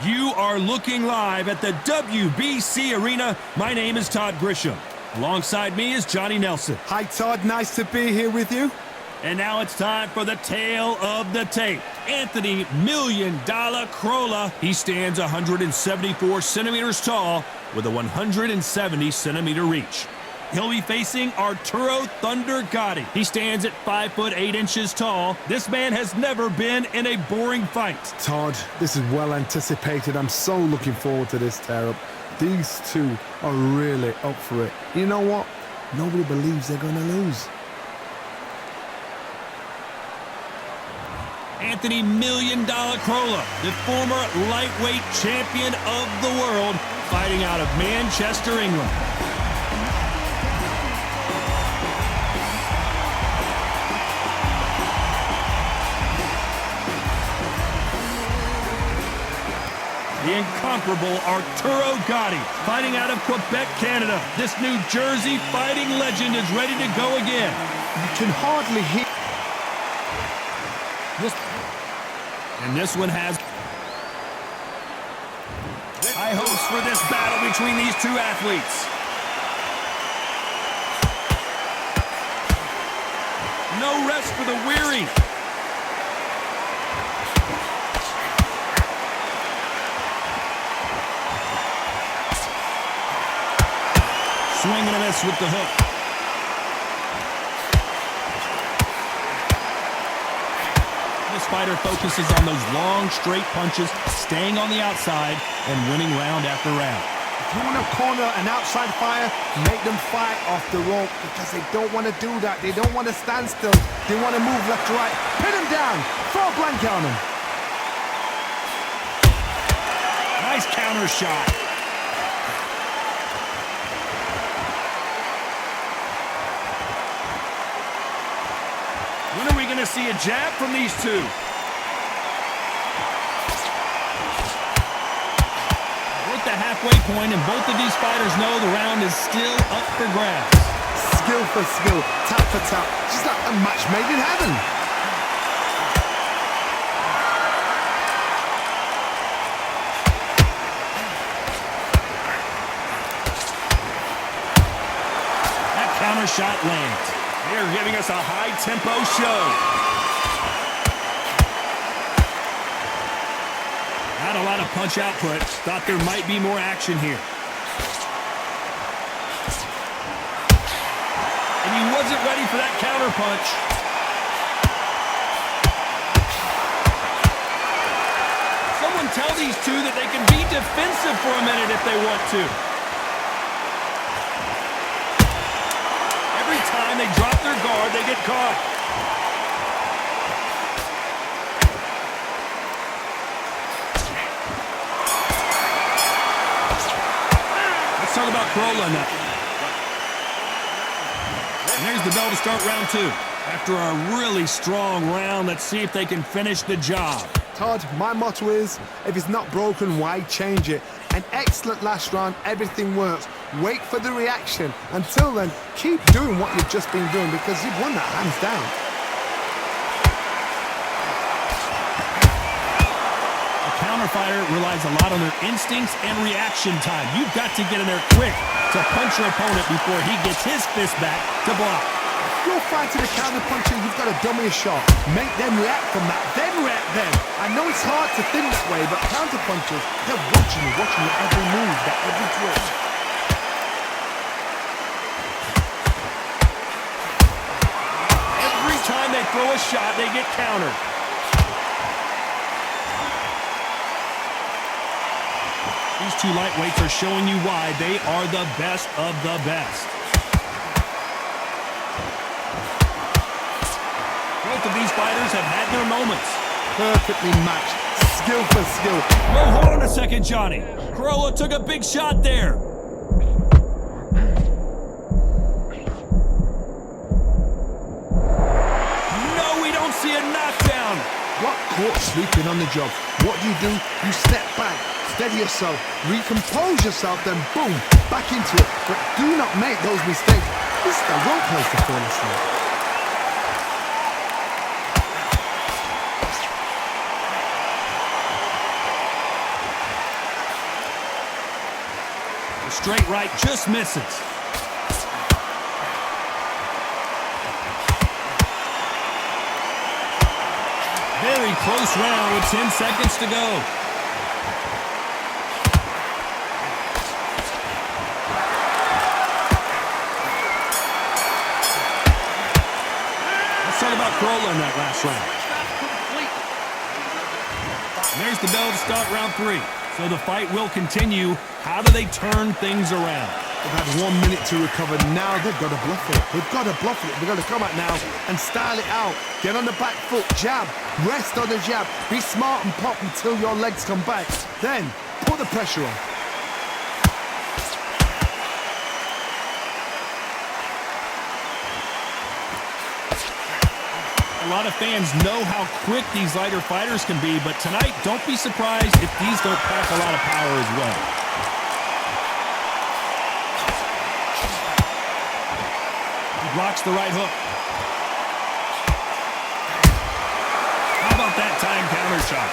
You are looking live at the WBC Arena. My name is Todd Grisham. Alongside me is Johnny Nelson. Hi, Todd. Nice to be here with you. And now it's time for the tale of the tape. Anthony $1 Million Crolla. He stands 174 centimeters tall with a 170 centimeter reach. He'll be facing Arturo Thunder Gotti. He stands at 5 foot 8 inches tall. This man has never been in a boring fight. Todd, this is well anticipated. I'm so looking forward to this tear-up. These two are really up for it. You know what? Nobody believes they're going to lose. Anthony $1 Million Crolla, the former lightweight champion of the world, fighting out of Manchester, England. The incomparable Arturo Gotti, fighting out of Quebec, Canada. This New Jersey fighting legend is ready to go again. You can hardly hear... And this one has high hopes for this battle between these two athletes. No rest for the weary. Swing and a miss with the hook. This fighter focuses on those long, straight punches, staying on the outside and winning round after round. If you want to corner an outside fighter, make them fight off the rope because they don't want to do that. They don't want to stand still. They want to move left to right. Pin them down. Throw a blanket on them. Nice counter shot. When are we going to see a jab from these two? We're at the halfway point, and both of these fighters know the round is still up for grabs. Skill for skill, tap for tap, just like a match made in heaven. That counter shot lands. They're giving us a high-tempo show. Not a lot of punch output. Thought there might be more action here. And he wasn't ready for that counter punch. Someone tell these two that they can be defensive for a minute if they want to. Every time they drop their guard, they get caught. Let's talk about Crolla now. And there's the bell to start round two. After a really strong round, let's see if they can finish the job. Todd, my motto is, if it's not broken, why change it? An excellent last round, everything works. Wait for the reaction. Until then, keep doing what you've just been doing because you've won that hands down. A counterfighter relies a lot on their instincts and reaction time. You've got to get in there quick to punch your opponent before he gets his fist back to block. If you're fighting a counter puncher, you've got to dummy a shot. Make them react from that, then react then. I know it's hard to think that way, but counter punchers, they're watching your every move, their every twitch. Every time they throw a shot, they get countered. These two lightweights are showing you why they are the best of the best. Both of these fighters have had their moments. Perfectly matched, skill for skill. Whoa, hold on a second, Johnny. Crolla took a big shot there. No, we don't see a knockdown. Got caught sleeping on the job. What do? You step back, steady yourself, recompose yourself, then boom, back into it. But do not make those mistakes. This is the wrong place to fall asleep. straight right just misses. Very close round with 10 seconds to go. Let's talk about Krola in that last round. And there's the bell to start round 3. So the fight will continue. How do they turn things around? They've had 1 minute to recover. Now they've got to bluff it. They've got to bluff it. They've got to come out now and style it out. Get on the back foot, jab, rest on the jab. Be smart and pop until your legs come back. Then put the pressure on. A lot of fans know how quick these lighter fighters can be, but tonight, don't be surprised if these don't pack a lot of power as well. He blocks the right hook. How about that time counter shot?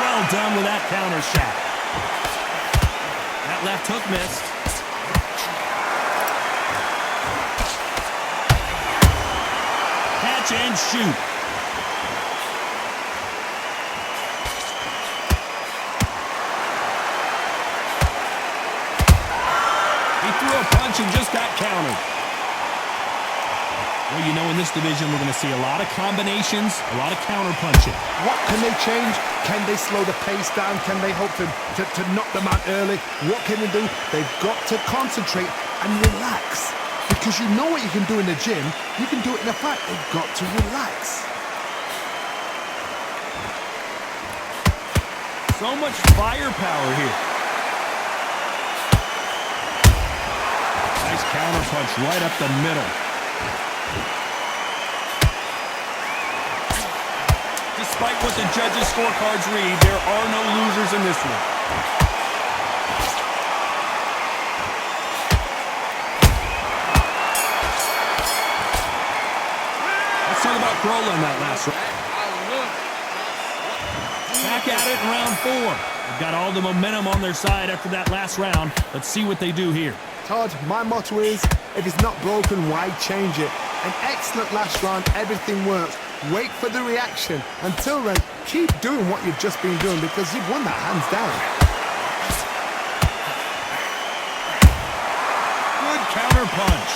Well done with that counter shot. That left hook missed. Catch and shoot. He threw a punch and just got countered. Well, you know, in this division, we're going to see a lot of combinations, a lot of counter punching. What can they change? Can they slow the pace down? Can they hope to knock them out early? What can they do? They've got to concentrate and relax. Because you know what you can do in the gym, you can do it in a fight. They've got to relax. So much firepower here. Nice counter punch right up the middle. Despite what the judges' scorecards read, there are no losers in this one. Let's talk about Krola in that last round. Back at it in round 4. They've got all the momentum on their side after that last round. Let's see what they do here. Todd, my motto is, if it's not broken, why change it? An excellent last round, everything works. Wait for the reaction. Until then, keep doing what you've just been doing because you've won that hands down. Good counter punch.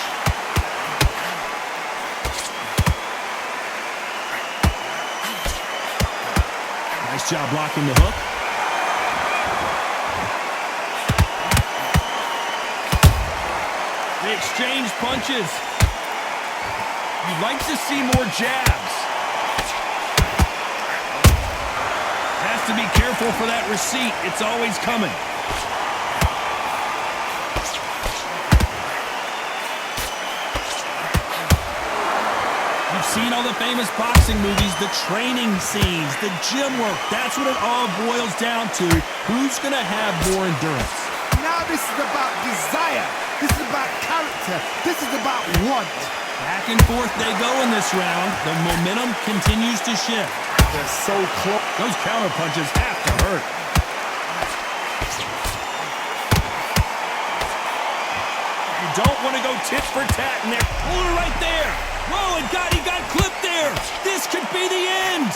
Nice job blocking the hook. They exchange punches. You'd like to see more jabs. Has to be careful for that receipt. It's always coming. You've seen all the famous boxing movies, the training scenes, the gym work. That's what it all boils down to. Who's going to have more endurance? Now this is about desire. This is about character. This is about want. Back and forth they go in this round. The momentum continues to shift. They're so close. Those counter punches have to hurt. You don't want to go tit for tat, and they're pulling right there. Whoa, he got clipped there. This could be the end.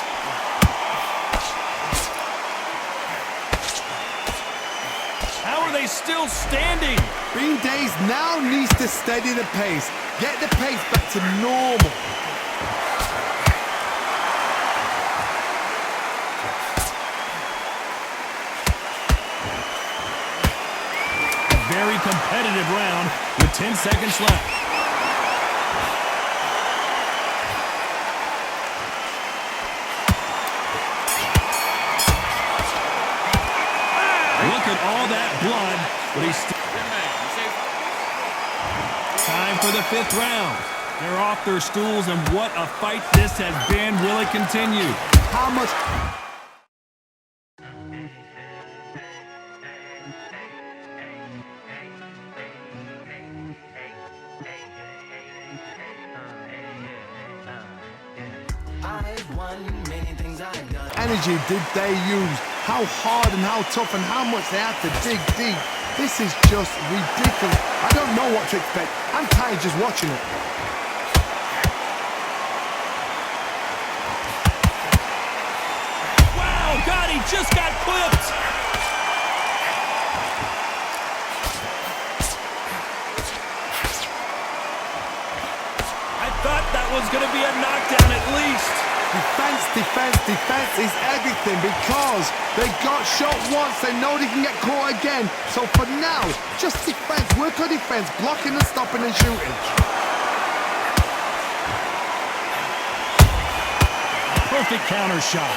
How are they still standing? Bean Days now needs to steady the pace. Get the pace back to normal. A very competitive round with 10 seconds left. Look at all that blood, but he's still... Time for the 5th round. They're off their stools, and what a fight this has been. Will it continue? How much... I've won many things I energy did they use? How hard and how tough and how much they had to dig deep. This is just ridiculous. I don't know what to expect. I'm tired just watching it. Wow, God, he just got clipped. I thought that was going to be a knockdown at least. Defense, defense, defense is everything because they got shot once, they know they can get caught again. So for now, just defense, work on defense, blocking and stopping and shooting. Perfect counter shot.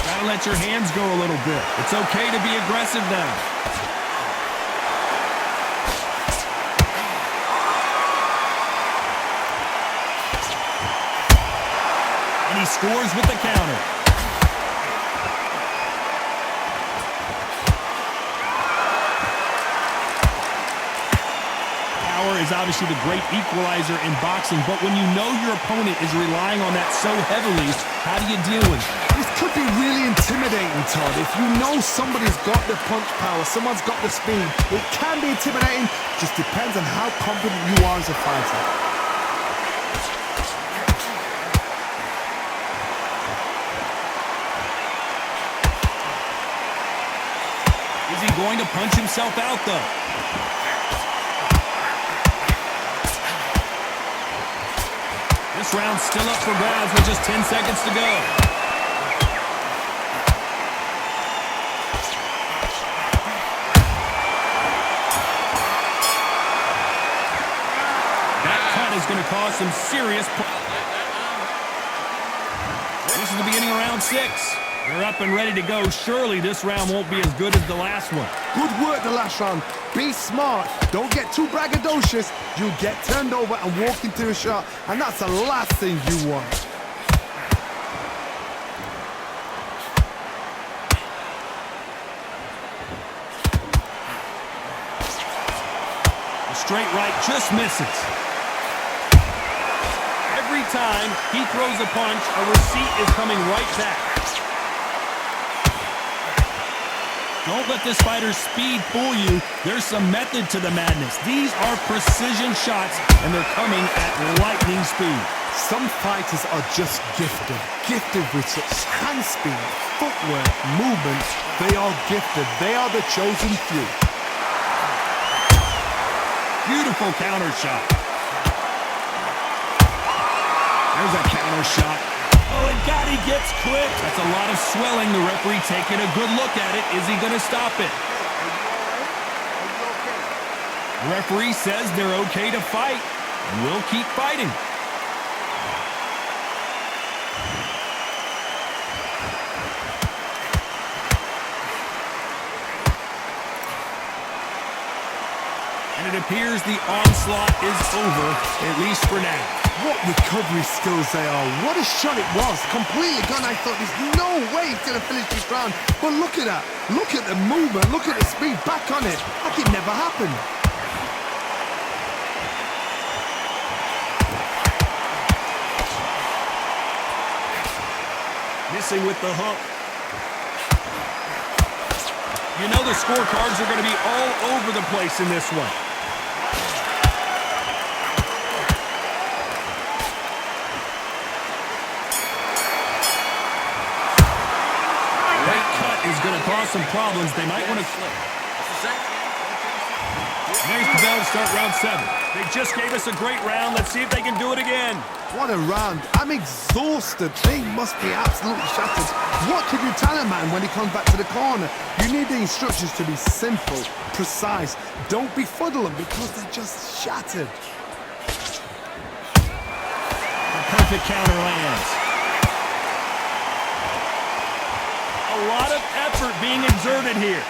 Gotta let your hands go a little bit. It's okay to be aggressive now. He scores with the counter. Power is obviously the great equalizer in boxing, but when you know your opponent is relying on that so heavily, how do you deal with it? This could be really intimidating, Todd. If you know somebody's got the punch power, someone's got the speed, it can be intimidating. Just depends on how confident you are as a fighter. Is he going to punch himself out, though? This round's still up for grabs with just 10 seconds to go. That cut is going to cause some serious... This is the beginning of round 6. They're up and ready to go. Surely this round won't be as good as the last one. Good work the last round. Be smart. Don't get too braggadocious. You'll get turned over and walk into a shot, and that's the last thing you want. The straight right just misses. Every time he throws a punch, a receipt is coming right back. Don't let this fighter's speed fool you. There's some method to the madness. These are precision shots, and they're coming at lightning speed. Some fighters are just gifted. Gifted with such hand speed, footwork, movement. They are gifted. They are the chosen few. Beautiful counter shot. There's a counter shot. Oh, and God, he gets clipped. That's a lot of swelling. The referee taking a good look at it. Is he going to stop it? The referee says they're okay to fight. We'll keep fighting. And it appears the onslaught is over, at least for now. What recovery skills they are. What a shot it was. Completely gone. I thought there's no way he's going to finish this round. But look at that. Look at the movement. Look at the speed. Back on it. Like it never happened. Missing with the hook. You know the scorecards are going to be all over the place in this one. Is going to cause some problems. They might want to flip. There's the bell to start round 7. They just gave us a great round. Let's see if they can do it again. What a round. I'm exhausted. They must be absolutely shattered. What could you tell a man when he comes back to the corner? You need the instructions to be simple, precise. Don't befuddle them because they're just shattered. A perfect counter lands. A lot of effort being exerted here.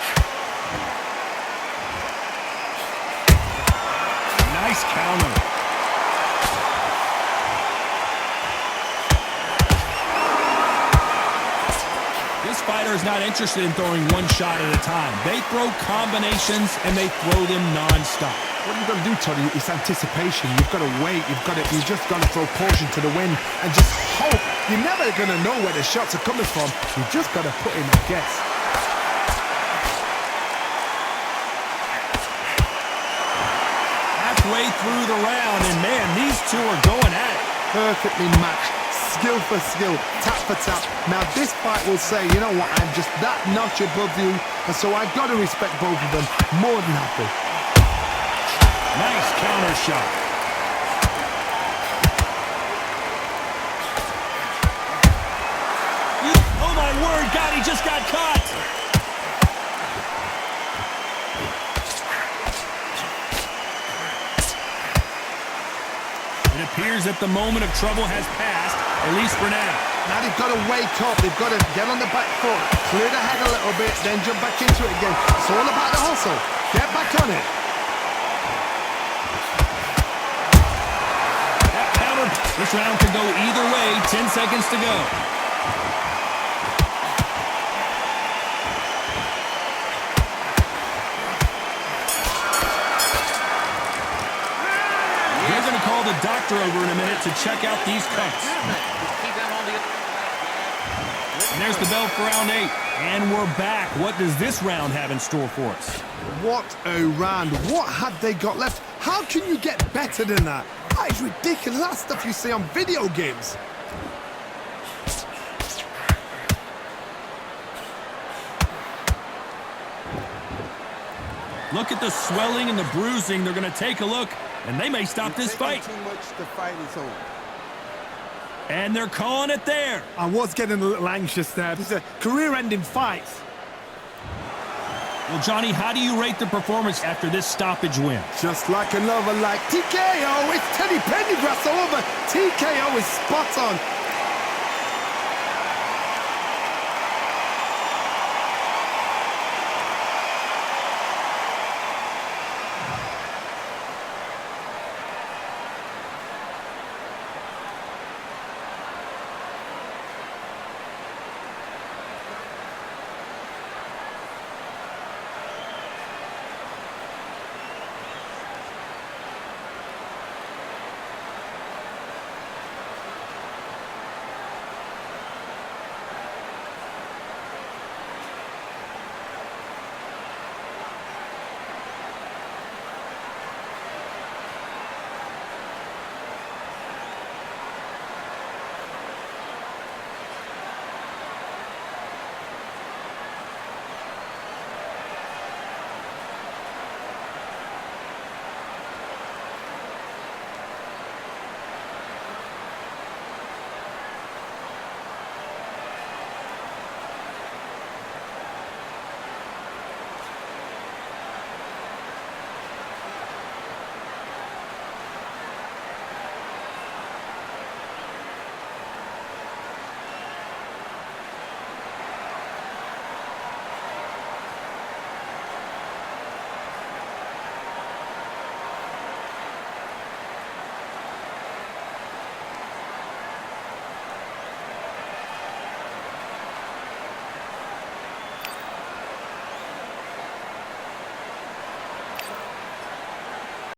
Nice counter. This fighter is not interested in throwing one shot at a time. They throw combinations and they throw them non-stop. What you've got to do, Toddy, is anticipation. You've got to wait. You just got to throw caution to the wind and just hope You're never going to know where the shots are coming from. You just got to put in a guess. Halfway through the round, and man, these two are going at it. Perfectly matched. Skill for skill, tap for tap. Now this fight will say, you know what, I'm just that notch above you, and so I got to respect both of them. More than happy. Nice counter shot. Oh my word, God, he just got caught. It appears that the moment of trouble has passed, at least for now. Now they've got to wake up. They've got to get on the back foot, clear the head a little bit, then jump back into it again. It's all about the hustle. Get back on it. That counter. This round could go either way. 10 seconds to go. They're going to call the doctor over in a minute to check out these cuts. And there's the bell for round 8. And we're back. What does this round have in store for us? What a round. What have they got left? How can you get better than that? That is ridiculous. That's stuff you see on video games. Look at the swelling and the bruising. They're going to take a look, and they may stop this fight. Too much, the fight is over. And they're calling it there. I was getting a little anxious there. This is a career-ending fight. Well, Johnny, how do you rate the performance after this stoppage win? Just like another like TKO. It's Teddy Pendergrass over. TKO is spot on.